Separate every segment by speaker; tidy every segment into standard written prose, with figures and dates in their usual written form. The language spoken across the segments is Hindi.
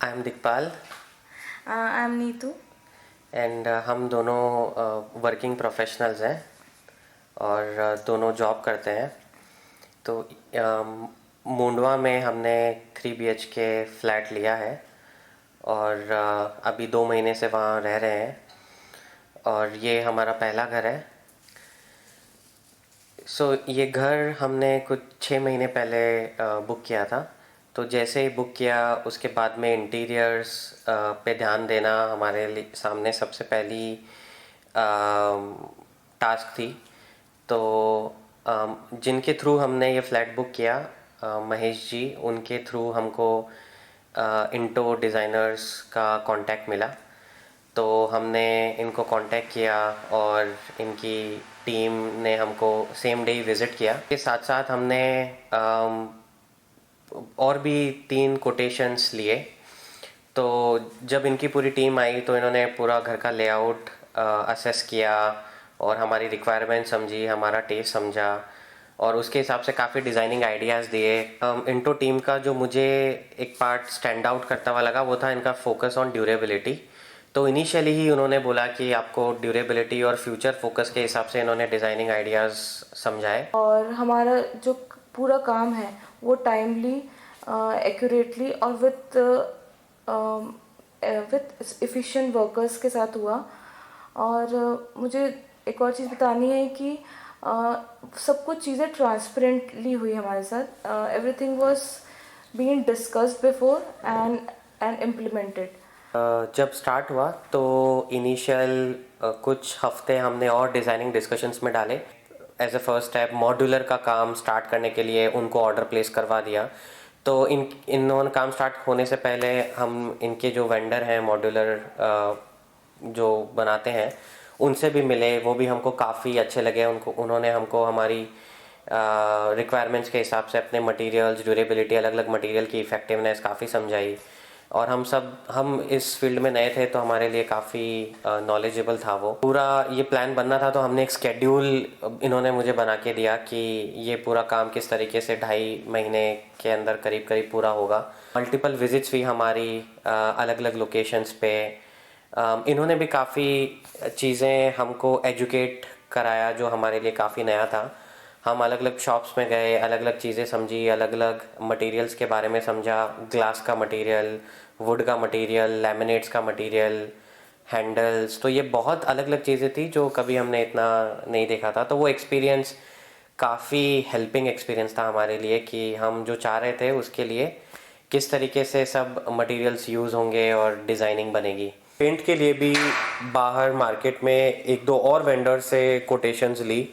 Speaker 1: I am Dikhpal
Speaker 2: I am Neetu.
Speaker 1: And हम दोनों वर्किंग प्रोफेशनल्स हैं और दोनों जॉब करते हैं। तो मुंडवा में हमने 3 BHK फ्लैट लिया है और अभी 2 महीने से वहाँ रह रहे हैं और ये हमारा पहला घर है। ये घर हमने कुछ 6 महीने पहले बुक किया था। तो जैसे ही बुक किया उसके बाद में इंटीरियर्स पे ध्यान देना हमारे सामने सबसे पहली टास्क थी। तो जिनके थ्रू हमने ये फ्लैट बुक किया, महेश जी, उनके थ्रू हमको इंटो डिज़ाइनर्स का कांटेक्ट मिला। तो हमने इनको कांटेक्ट किया और इनकी टीम ने हमको सेम डे ही विज़िट किया। के साथ साथ हमने और भी 3 कोटेशंस लिए। तो जब इनकी पूरी टीम आई तो इन्होंने पूरा घर का लेआउट असेस किया और हमारी रिक्वायरमेंट समझी, हमारा टेस्ट समझा और उसके हिसाब से काफ़ी डिज़ाइनिंग आइडियाज़ दिए। इंटो टीम का जो मुझे एक पार्ट स्टैंड आउट करता हुआ लगा वो था इनका फोकस ऑन ड्यूरेबिलिटी। तो इनिशियली ही उन्होंने बोला कि आपको ड्यूरेबिलिटी और फ्यूचर फोकस के हिसाब से इन्होंने डिज़ाइनिंग आइडियाज़ समझाए।
Speaker 2: और हमारा जो पूरा काम है वो टाइमली, एक्यूरेटली और विथ एफिशिएंट वर्कर्स के साथ हुआ। और मुझे एक और चीज़ बतानी है कि सब कुछ चीज़ें ट्रांसपेरेंटली हुई हमारे साथ। Everything was being discussed before and implemented.
Speaker 1: जब स्टार्ट हुआ तो इनिशियल कुछ हफ्ते हमने और डिज़ाइनिंग डिस्कशंस में डाले। As a first step modular का काम स्टार्ट करने के लिए उनको ऑर्डर प्लेस करवा दिया। तो इन्होंने काम स्टार्ट होने से पहले हम इनके जो वेंडर हैं मॉड्यूलर जो बनाते हैं उनसे भी मिले। वो भी हमको काफ़ी अच्छे लगे। उन्होंने हमको हमारी रिक्वायरमेंट्स के हिसाब से अपने मटेरियल्स, ड्यूरेबिलिटी, अलग अलग मटेरियल की इफ़ेक्टिवनेस काफ़ी समझाई। और हम इस फील्ड में नए थे तो हमारे लिए काफ़ी नॉलेजेबल था। वो पूरा ये प्लान बनना था तो हमने एक स्केड्यूल इन्होंने मुझे बना के दिया कि ये पूरा काम किस तरीके से 2.5 महीने के अंदर करीब करीब पूरा होगा। मल्टीपल विजिट्स हुई हमारी अलग अलग लोकेशंस पे। इन्होंने भी काफ़ी चीज़ें हमको एजुकेट कराया जो हमारे लिए काफ़ी नया था। हम अलग अलग शॉप्स में गए, अलग अलग चीज़ें समझी, अलग अलग मटेरियल्स के बारे में समझा। ग्लास का मटेरियल, वुड का मटेरियल, लैमिनेट्स का मटेरियल, हैंडल्स। तो ये बहुत अलग अलग चीज़ें थी जो कभी हमने इतना नहीं देखा था। तो वो एक्सपीरियंस काफ़ी हेल्पिंग एक्सपीरियंस था हमारे लिए कि हम जो चाह रहे थे उसके लिए किस तरीके से सब मटेरियल्स यूज़ होंगे और डिज़ाइनिंग बनेगी। पेंट के लिए भी बाहर मार्केट में एक दो और वेंडर से कोटेशंस ली।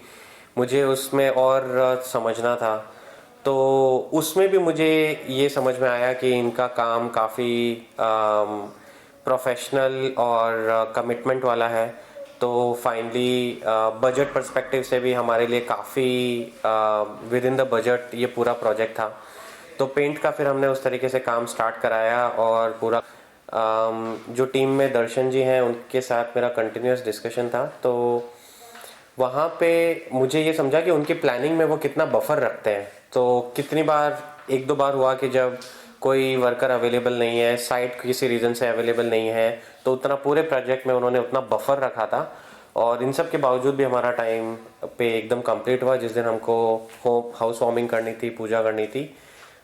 Speaker 1: मुझे उसमें और समझना था। तो उसमें भी मुझे ये समझ में आया कि इनका काम काफ़ी प्रोफेशनल और कमिटमेंट वाला है। तो फाइनली बजट पर्सपेक्टिव से भी हमारे लिए काफ़ी विद इन द बजट ये पूरा प्रोजेक्ट था। तो पेंट का फिर हमने उस तरीके से काम स्टार्ट कराया और पूरा जो टीम में दर्शन जी हैं उनके साथ मेरा कंटिन्यूस डिस्कशन था। तो वहाँ पे मुझे ये समझा कि उनकी प्लानिंग में वो कितना बफर रखते हैं। तो कितनी बार, एक दो बार हुआ कि जब कोई वर्कर अवेलेबल नहीं है, साइट किसी रीज़न से अवेलेबल नहीं है, तो उतना पूरे प्रोजेक्ट में उन्होंने उतना बफर रखा था। और इन सब के बावजूद भी हमारा टाइम पे एकदम कंप्लीट हुआ। जिस दिन हमको हाउस वार्मिंग करनी थी, पूजा करनी थी,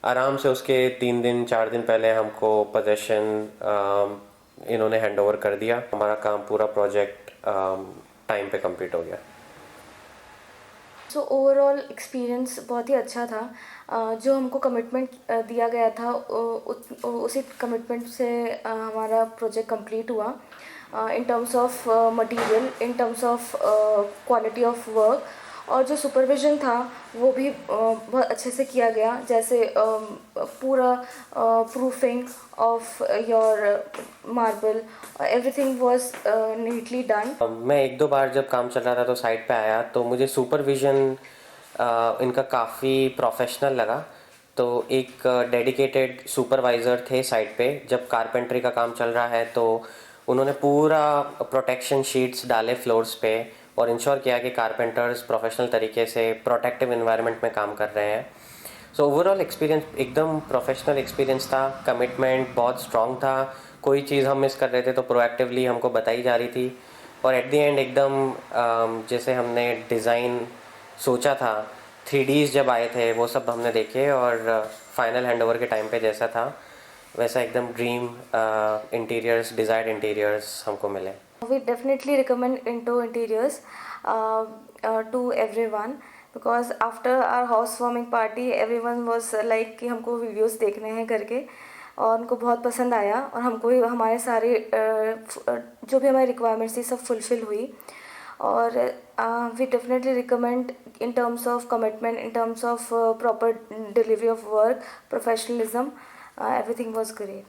Speaker 1: आराम से उसके 3 दिन 4 दिन पहले हमको पोजेशन इन्होंने हैंड ओवर कर दिया। हमारा काम, पूरा प्रोजेक्ट टाइम पे कंप्लीट हो गया।
Speaker 2: सो ओवरऑल एक्सपीरियंस बहुत ही अच्छा था। जो हमको कमिटमेंट दिया गया था उसी कमिटमेंट से हमारा प्रोजेक्ट कंप्लीट हुआ। इन terms of material, in terms of quality of work, और जो सुपरविज़न था वो भी बहुत अच्छे से किया गया। जैसे पूरा proofing of your marble, everything was neatly done.
Speaker 1: मैं एक दो बार जब काम चल रहा था तो साइट पे आया तो मुझे सुपरविज़न इनका काफ़ी प्रोफेशनल लगा। तो एक डेडिकेटेड सुपरवाइज़र थे साइट पे। जब कारपेंटरी का काम चल रहा है तो उन्होंने पूरा प्रोटेक्शन शीट्स डाले फ्लोर्स पे और इंश्योर किया कि कारपेंटर्स प्रोफेशनल तरीके से प्रोटेक्टिव इन्वायरमेंट में काम कर रहे हैं। सो ओवरऑल एक्सपीरियंस एकदम प्रोफेशनल एक्सपीरियंस था, कमिटमेंट बहुत स्ट्रॉन्ग था, कोई चीज़ हम मिस कर रहे थे तो प्रोएक्टिवली हमको बताई जा रही थी, और एट द एंड एकदम जैसे हमने डिज़ाइन सोचा था, 3Ds जब आए थे वो सब हमने देखे, और फाइनल हैंडओवर के टाइम पे जैसा था वैसा एकदम ड्रीम इंटीरियर्स, डिज़ायर्ड इंटीरियर्स हमको मिले।
Speaker 2: We definitely recommend Into Interiors to everyone because after our housewarming party everyone was like कि हमको वीडियोस देखने हैं करके, और उनको बहुत पसंद आया, और हमको भी हमारे सारे जो भी हमारी रिक्वायरमेंट्स थी सब फुलफ़िल हुई। और we definitely recommend in terms of commitment, in terms of proper delivery of work, professionalism, everything was great.